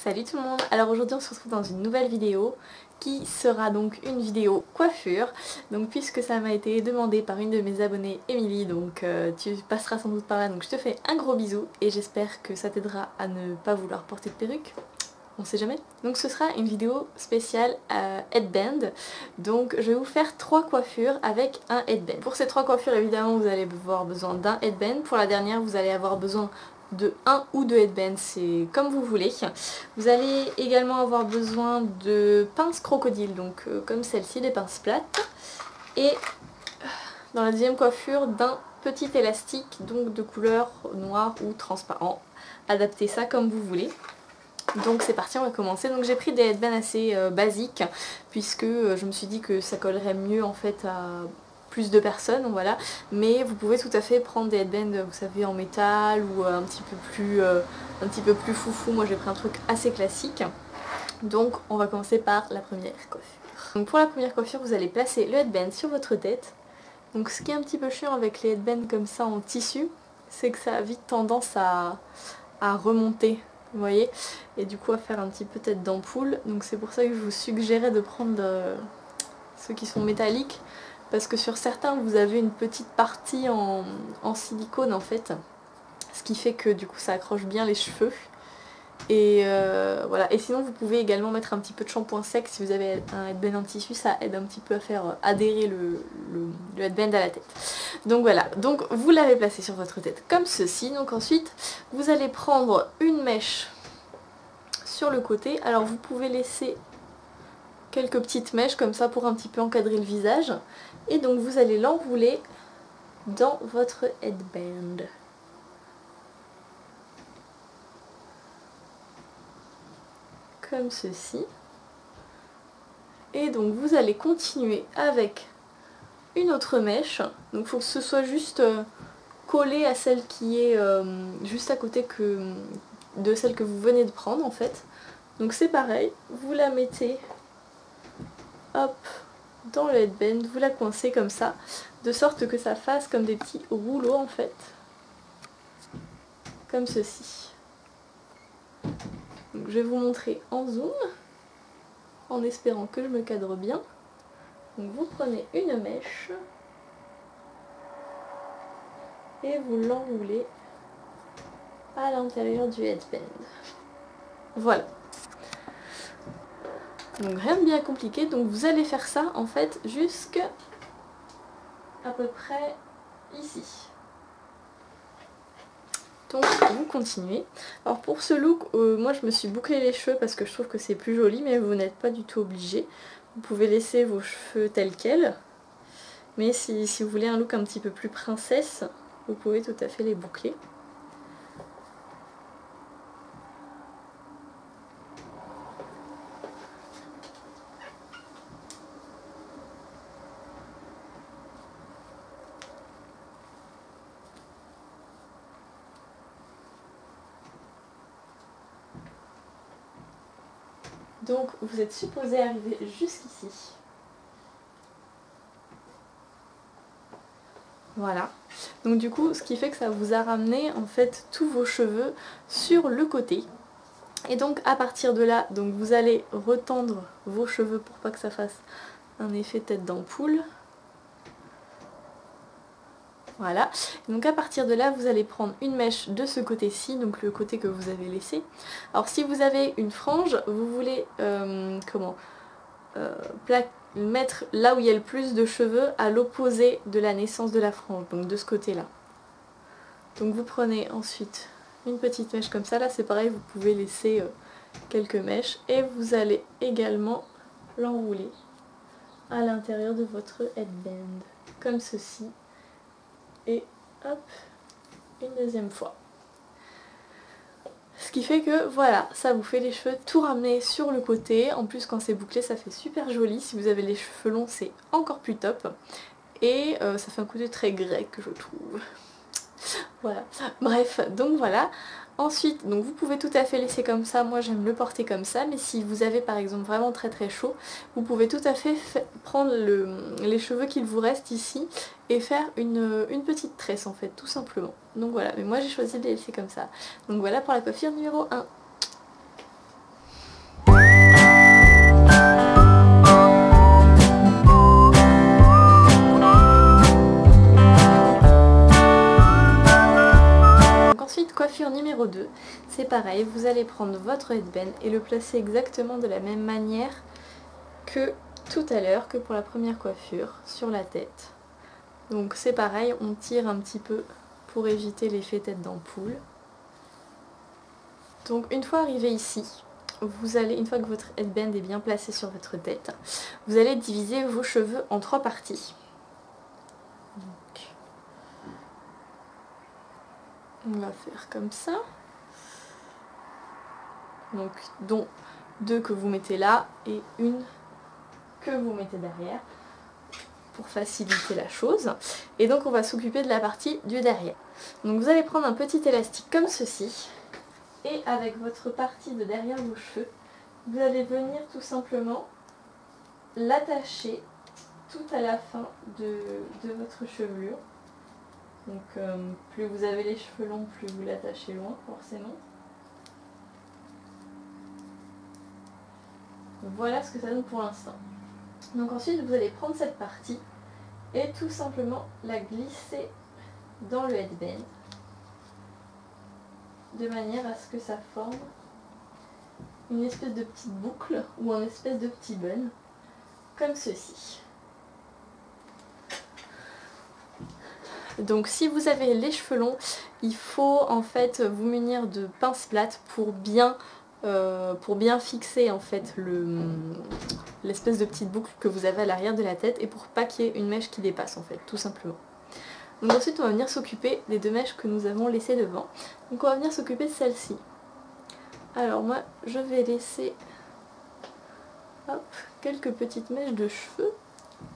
Salut tout le monde. Alors aujourd'hui on se retrouve dans une nouvelle vidéo qui sera donc une vidéo coiffure. Donc puisque ça m'a été demandé par une de mes abonnées, Émilie, donc tu passeras sans doute par là, donc je te fais un gros bisou et j'espère que ça t'aidera à ne pas vouloir porter de perruque. On sait jamais. Donc ce sera une vidéo spéciale headband. Donc je vais vous faire 3 coiffures avec un headband. Pour ces 3 coiffures évidemment vous allez avoir besoin d'un headband. Pour la dernière vous allez avoir besoin de 1 ou 2 headbands, c'est comme vous voulez. Vous allez également avoir besoin de pinces crocodile, donc comme celle-ci, des pinces plates. Et dans la deuxième coiffure d'un petit élastique, donc de couleur noire ou transparent. Adaptez ça comme vous voulez. Donc c'est parti, on va commencer. Donc j'ai pris des headbands assez basiques puisque je me suis dit que ça collerait mieux en fait à plus de personnes, voilà. Mais vous pouvez tout à fait prendre des headbands, vous savez, en métal ou un petit peu plus foufou. Moi j'ai pris un truc assez classique. Donc on va commencer par la première coiffure. Donc pour la première coiffure, vous allez placer le headband sur votre tête. Donc ce qui est un petit peu chiant avec les headbands comme ça en tissu, c'est que ça a vite tendance à remonter. Vous voyez, et du coup à faire un petit peu tête d'ampoule. Donc c'est pour ça que je vous suggérais de prendre ceux qui sont métalliques, parce que sur certains vous avez une petite partie en silicone en fait, ce qui fait que du coup ça accroche bien les cheveux. Et voilà, et sinon vous pouvez également mettre un petit peu de shampoing sec si vous avez un headband en tissu, ça aide un petit peu à faire adhérer le headband à la tête. Donc voilà, donc vous l'avez placé sur votre tête comme ceci. Donc ensuite vous allez prendre une mèche sur le côté. Alors vous pouvez laisser quelques petites mèches comme ça pour un petit peu encadrer le visage. Et donc vous allez l'enrouler dans votre headband. Comme ceci. Et donc vous allez continuer avec une autre mèche. Donc il faut que ce soit juste collé à celle qui est juste à côté de celle que vous venez de prendre en fait. Donc c'est pareil, vous la mettez hop dans le headband, vous la coincez comme ça, de sorte que ça fasse comme des petits rouleaux en fait. Comme ceci. Donc, je vais vous montrer en zoom, en espérant que je me cadre bien. Donc vous prenez une mèche et vous l'enroulez à l'intérieur du headband. Voilà. Donc rien de bien compliqué, donc vous allez faire ça en fait jusqu'à à peu près ici. Donc vous continuez. Alors pour ce look, moi je me suis bouclé les cheveux parce que je trouve que c'est plus joli, mais vous n'êtes pas du tout obligé. Vous pouvez laisser vos cheveux tels quels, mais si vous voulez un look un petit peu plus princesse, vous pouvez tout à fait les boucler. Donc vous êtes supposé arriver jusqu'ici. Voilà. Donc du coup, ce qui fait que ça vous a ramené en fait tous vos cheveux sur le côté. Et donc à partir de là, donc vous allez retendre vos cheveux pour pas que ça fasse un effet tête d'ampoule. Voilà, donc à partir de là vous allez prendre une mèche de ce côté-ci, donc le côté que vous avez laissé. Alors si vous avez une frange, vous voulez mettre là où il y a le plus de cheveux à l'opposé de la naissance de la frange, donc de ce côté-là. Donc vous prenez ensuite une petite mèche comme ça, là c'est pareil, vous pouvez laisser quelques mèches et vous allez également l'enrouler à l'intérieur de votre headband, comme ceci. Et hop, une deuxième fois. Ce qui fait que voilà, ça vous fait les cheveux tout ramenés sur le côté. En plus quand c'est bouclé ça fait super joli. Si vous avez les cheveux longs c'est encore plus top. Et ça fait un côté très grec je trouve. Voilà, bref, donc voilà. Ensuite, donc vous pouvez tout à fait laisser comme ça, moi j'aime le porter comme ça, mais si vous avez par exemple vraiment très très chaud, vous pouvez tout à fait prendre les cheveux qu'il vous reste ici et faire une petite tresse en fait, tout simplement. Donc voilà, mais moi j'ai choisi de les laisser comme ça. Donc voilà pour la coiffure numéro 1. numéro 2, c'est pareil, vous allez prendre votre headband et le placer exactement de la même manière que tout à l'heure, que pour la première coiffure, sur la tête. Donc c'est pareil, on tire un petit peu pour éviter l'effet tête d'ampoule. Donc une fois arrivé ici, vous allez, une fois que votre headband est bien placé sur votre tête, vous allez diviser vos cheveux en 3 parties. Donc, on va faire comme ça. Donc dont 2 que vous mettez là et une que vous mettez derrière pour faciliter la chose. Et donc on va s'occuper de la partie du derrière. Donc vous allez prendre un petit élastique comme ceci et avec votre partie de derrière vos cheveux, vous allez venir tout simplement l'attacher tout à la fin de votre chevelure. Donc plus vous avez les cheveux longs, plus vous l'attachez loin forcément. Voilà ce que ça donne pour l'instant. Donc ensuite vous allez prendre cette partie et tout simplement la glisser dans le headband de manière à ce que ça forme une espèce de petite boucle ou un espèce de petit bun comme ceci. Donc si vous avez les cheveux longs, il faut en fait vous munir de pince plate pour bien fixer en fait l'espèce de petite boucle que vous avez à l'arrière de la tête et pour pas qu'il y ait une mèche qui dépasse en fait, tout simplement. Donc ensuite on va venir s'occuper des 2 mèches que nous avons laissées devant. Donc on va venir s'occuper de celle-ci. Alors moi je vais laisser quelques petites mèches de cheveux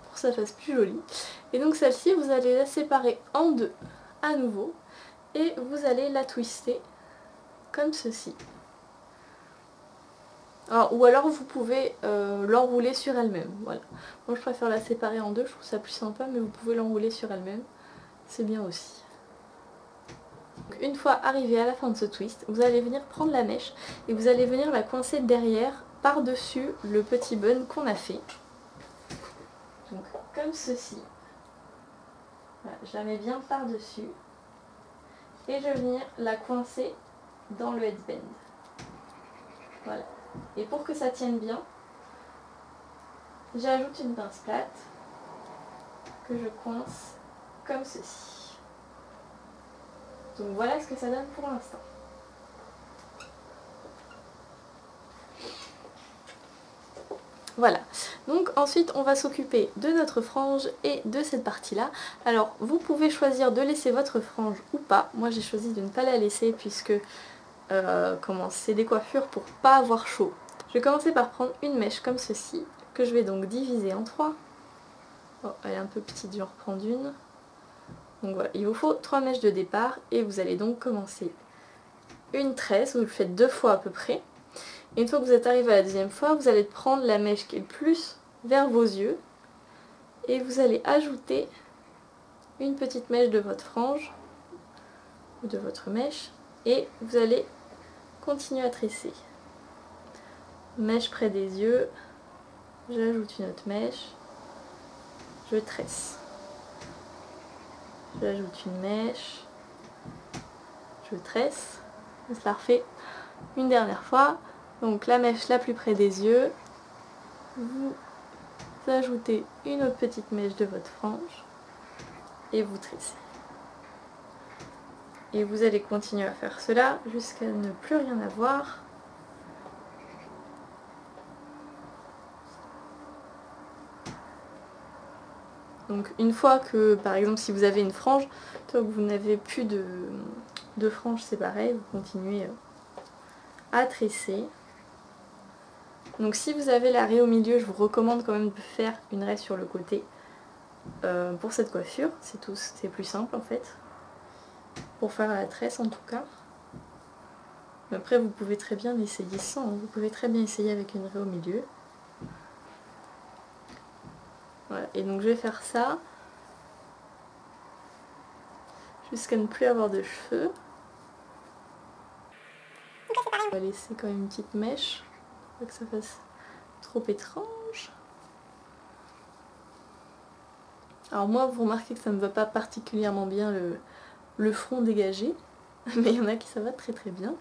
pour que ça fasse plus joli. Et donc celle-ci vous allez la séparer en 2 à nouveau et vous allez la twister comme ceci. Alors, ou alors vous pouvez l'enrouler sur elle-même, voilà. Moi je préfère la séparer en 2, je trouve ça plus sympa, mais vous pouvez l'enrouler sur elle-même, c'est bien aussi. Donc, une fois arrivé à la fin de ce twist, vous allez venir prendre la mèche et vous allez venir la coincer derrière, par-dessus le petit bun qu'on a fait. Donc comme ceci. Voilà, je la mets bien par-dessus et je vais venir la coincer dans le headband. Voilà. Et pour que ça tienne bien, j'ajoute une pince plate que je coince comme ceci. Donc voilà ce que ça donne pour l'instant. Voilà, donc ensuite on va s'occuper de notre frange et de cette partie-là. Alors vous pouvez choisir de laisser votre frange ou pas. Moi j'ai choisi de ne pas la laisser puisque c'est des coiffures pour pas avoir chaud. Je vais commencer par prendre une mèche comme ceci, que je vais donc diviser en 3. Oh, elle est un peu petite, je vais en reprendre une. Donc voilà, il vous faut 3 mèches de départ et vous allez donc commencer une tresse, vous le faites 2 fois à peu près. Et une fois que vous êtes arrivé à la deuxième fois, vous allez prendre la mèche qui est le plus vers vos yeux et vous allez ajouter une petite mèche de votre frange ou de votre mèche et vous allez continuer à tresser. Mèche près des yeux, j'ajoute une autre mèche, je tresse. J'ajoute une mèche, je tresse, je la refais une dernière fois. Donc la mèche la plus près des yeux, vous ajoutez une autre petite mèche de votre frange et vous tressez. Et vous allez continuer à faire cela jusqu'à ne plus rien avoir. Donc une fois que, par exemple, si vous avez une frange, tant que vous n'avez plus de frange, c'est pareil, vous continuez à tresser. Donc si vous avez la raie au milieu, je vous recommande quand même de faire une raie sur le côté pour cette coiffure. C'est plus simple en fait, pour faire la tresse en tout cas. Mais après vous pouvez très bien l'essayer sans, vous pouvez très bien essayer avec une raie au milieu. Voilà, et donc je vais faire ça jusqu'à ne plus avoir de cheveux. On va laisser quand même une petite mèche, pas que ça fasse trop étrange. Alors moi vous remarquez que ça ne va pas particulièrement bien le front dégagé. mais il y en a qui ça va très très bien.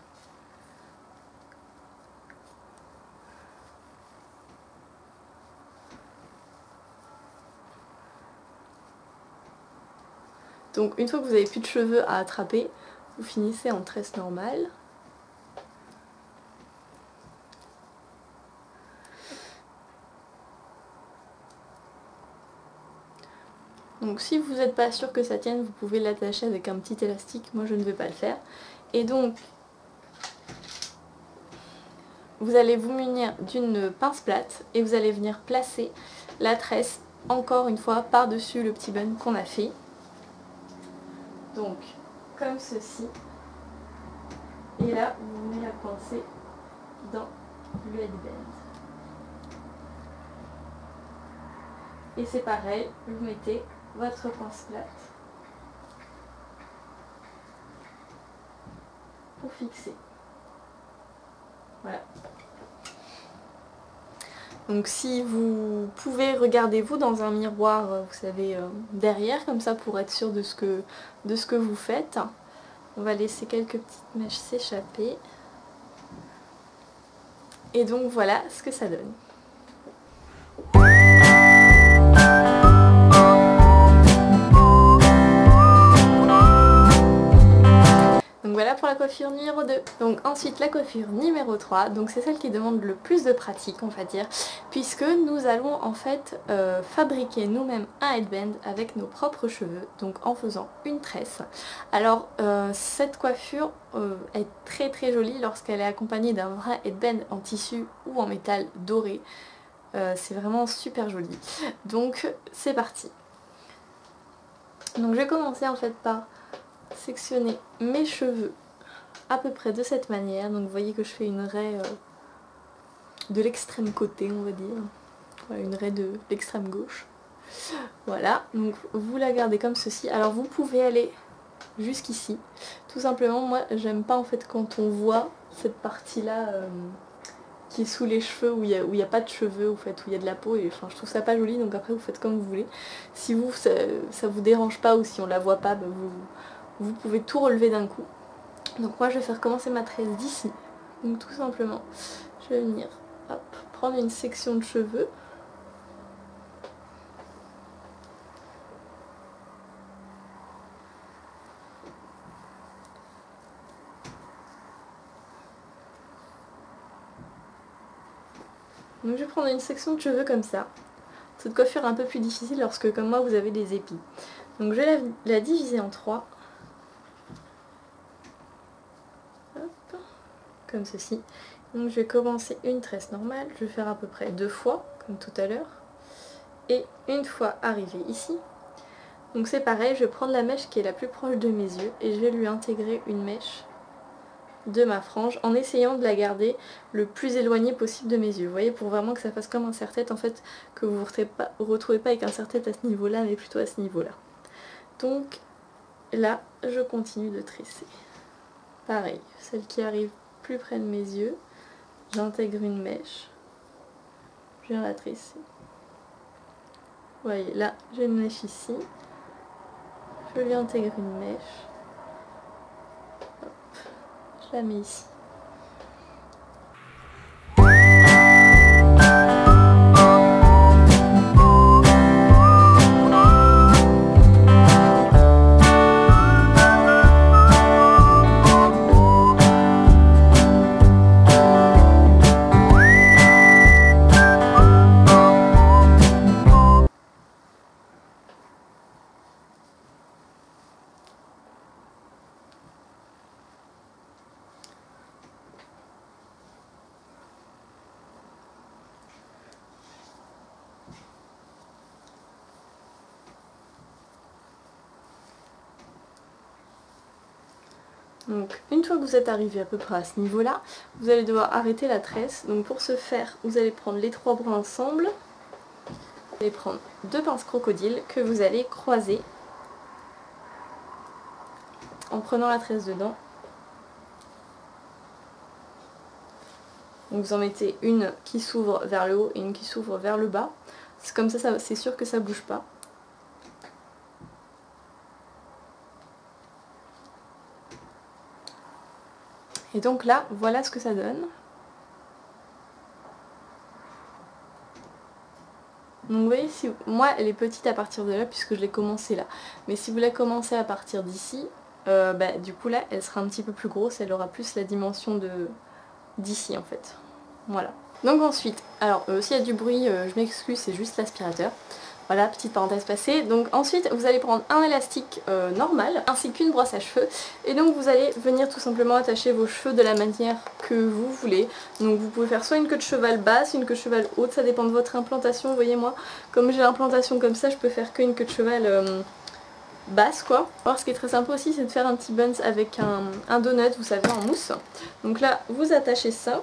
Donc une fois que vous avez plus de cheveux à attraper, vous finissez en tresse normale. Donc si vous n'êtes pas sûr que ça tienne, vous pouvez l'attacher avec un petit élastique, moi je ne vais pas le faire. Et donc, vous allez vous munir d'une pince plate et vous allez venir placer la tresse encore une fois par-dessus le petit bun qu'on a fait. Donc, comme ceci. Et là, vous venez la coincer dans le headband. Et c'est pareil, vous mettez votre pince plate pour fixer. Voilà. Donc si vous pouvez, regardez-vous dans un miroir, vous savez, derrière, comme ça pour être sûr de ce que vous faites. On va laisser quelques petites mèches s'échapper. Et donc voilà ce que ça donne. Donc voilà pour la coiffure numéro 2. Donc ensuite la coiffure numéro 3, donc c'est celle qui demande le plus de pratique on va dire, puisque nous allons en fait fabriquer nous-mêmes un headband avec nos propres cheveux, donc en faisant une tresse. Alors cette coiffure est très très jolie lorsqu'elle est accompagnée d'un vrai headband en tissu ou en métal doré. C'est vraiment super joli. Donc c'est parti. Donc je vais commencer en fait par sectionner mes cheveux à peu près de cette manière. Donc vous voyez que je fais une raie de l'extrême côté on va dire. Voilà, une raie de l'extrême gauche. Voilà, donc vous la gardez comme ceci. Alors vous pouvez aller jusqu'ici. Tout simplement moi j'aime pas en fait quand on voit cette partie là qui est sous les cheveux où il y a pas de cheveux en fait, où il y a de la peau, et enfin je trouve ça pas joli, donc après vous faites comme vous voulez. Si vous ça vous dérange pas ou si on la voit pas, bah, vous pouvez tout relever d'un coup. Donc moi je vais faire commencer ma tresse d'ici. Donc tout simplement, je vais venir hop, prendre une section de cheveux. Donc je vais prendre une section de cheveux comme ça. Cette coiffure est un peu plus difficile lorsque comme moi vous avez des épis. Donc je vais la diviser en 3. Hop, comme ceci. Donc je vais commencer une tresse normale, je vais faire à peu près 2 fois, comme tout à l'heure. Et une fois arrivé ici, donc c'est pareil, je vais prendre la mèche qui est la plus proche de mes yeux et je vais lui intégrer une mèche de ma frange en essayant de la garder le plus éloignée possible de mes yeux. Vous voyez, pour vraiment que ça fasse comme un serre-tête, en fait, que vous ne vous retrouvez pas avec un serre-tête à ce niveau-là, mais plutôt à ce niveau-là. Donc là, je continue de tresser. Pareil, celle qui arrive plus près de mes yeux, j'intègre une mèche, je viens la tresser. Vous voyez, là, j'ai une mèche ici, je lui intègre une mèche, hop, je la mets ici. Donc une fois que vous êtes arrivé à peu près à ce niveau là, vous allez devoir arrêter la tresse. Donc pour ce faire, vous allez prendre les 3 bras ensemble, vous allez prendre 2 pinces crocodile que vous allez croiser en prenant la tresse dedans. Donc vous en mettez une qui s'ouvre vers le haut et une qui s'ouvre vers le bas. C'est comme ça, c'est sûr que ça bouge pas. Et donc là, voilà ce que ça donne. Donc vous voyez, si, moi elle est petite à partir de là puisque je l'ai commencé là. Mais si vous la commencez à partir d'ici, du coup là elle sera un petit peu plus grosse, elle aura plus la dimension d'ici en fait. Voilà. Donc ensuite, alors s'il y a du bruit, je m'excuse, c'est juste l'aspirateur. Voilà, petite parenthèse passée. Donc ensuite, vous allez prendre un élastique normal, ainsi qu'une brosse à cheveux. Et donc vous allez venir tout simplement attacher vos cheveux de la manière que vous voulez. Donc vous pouvez faire soit une queue de cheval basse, une queue de cheval haute, ça dépend de votre implantation. Vous voyez, moi, comme j'ai l'implantation comme ça, je peux faire qu'une queue de cheval basse, quoi. Alors ce qui est très sympa aussi, c'est de faire un petit buns avec un donut, vous savez, en mousse. Donc là, vous attachez ça.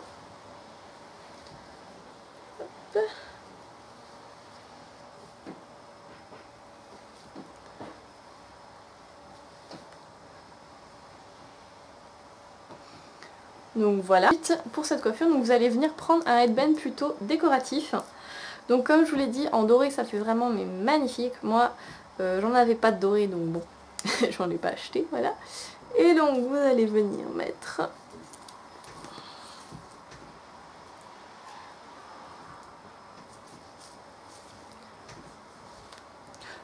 Hop. Donc voilà, pour cette coiffure, donc vous allez venir prendre un headband plutôt décoratif. Donc comme je vous l'ai dit, en doré ça fait vraiment mais magnifique. Moi j'en avais pas de doré donc bon, j'en ai pas acheté, voilà. Et donc vous allez venir mettre...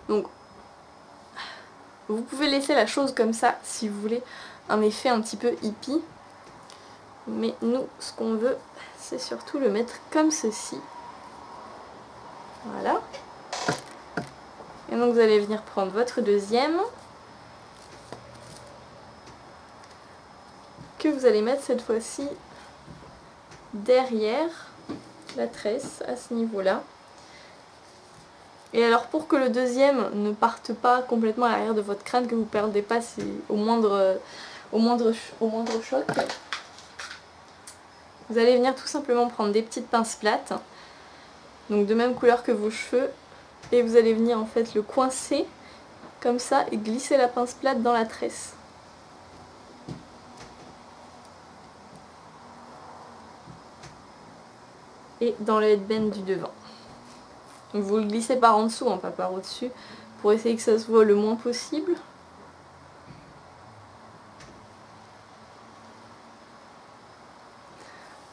Donc vous pouvez laisser la chose comme ça si vous voulez un effet un petit peu hippie. Mais nous, ce qu'on veut, c'est surtout le mettre comme ceci. Voilà. Et donc vous allez venir prendre votre deuxième. Que vous allez mettre cette fois-ci derrière la tresse, à ce niveau-là. Et alors pour que le deuxième ne parte pas complètement à l'arrière de votre crâne, que vous ne perdez pas au moindre choc, vous allez venir tout simplement prendre des petites pinces plates, donc de même couleur que vos cheveux, et vous allez venir en fait le coincer comme ça et glisser la pince plate dans la tresse. Et dans le headband du devant. Donc vous le glissez par en dessous, hein, pas par au-dessus, pour essayer que ça se voit le moins possible.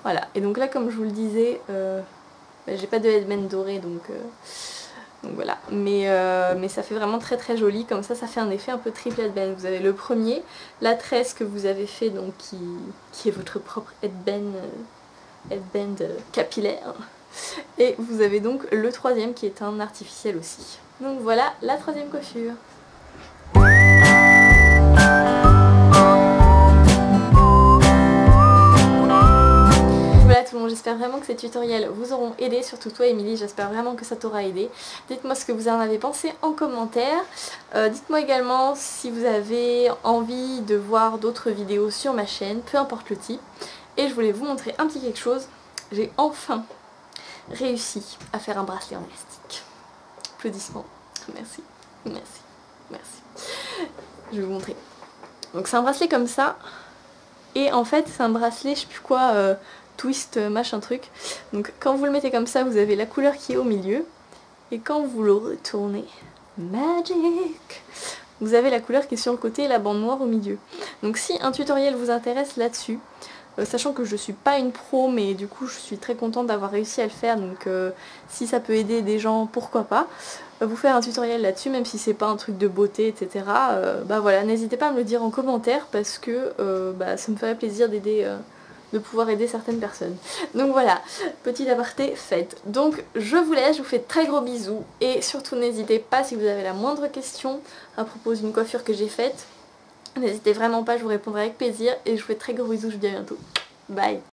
Voilà, et donc là comme je vous le disais, j'ai pas de headband doré donc voilà, mais ça fait vraiment très très joli, comme ça fait un effet un peu triple headband. Vous avez le premier, la tresse que vous avez fait donc qui est votre propre headband capillaire, et vous avez donc le troisième qui est un artificiel aussi. Donc voilà la troisième coiffure. J'espère vraiment que ces tutoriels vous auront aidé, surtout toi Émilie, j'espère vraiment que ça t'aura aidé. Dites-moi ce que vous en avez pensé en commentaire. Dites-moi également si vous avez envie de voir d'autres vidéos sur ma chaîne, peu importe le type. Et je voulais vous montrer un petit quelque chose. J'ai enfin réussi à faire un bracelet en élastique. Applaudissements. Merci, merci, merci. Je vais vous montrer. Donc c'est un bracelet comme ça. Et en fait c'est un bracelet, je sais plus quoi... twist machin truc. Donc quand vous le mettez comme ça, vous avez la couleur qui est au milieu, et quand vous le retournez, magic, vous avez la couleur qui est sur le côté et la bande noire au milieu. Donc si un tutoriel vous intéresse là-dessus, sachant que je suis pas une pro, mais du coup je suis très contente d'avoir réussi à le faire, donc si ça peut aider des gens, pourquoi pas, vous faire un tutoriel là-dessus, même si c'est pas un truc de beauté, etc. Bah voilà, n'hésitez pas à me le dire en commentaire, parce que ça me ferait plaisir d'aider... de pouvoir aider certaines personnes. Donc voilà, petit aparté fait. Donc je vous laisse, je vous fais de très gros bisous, et surtout n'hésitez pas si vous avez la moindre question à propos d'une coiffure que j'ai faite, n'hésitez vraiment pas, je vous répondrai avec plaisir, et je vous fais de très gros bisous, je vous dis à bientôt. Bye.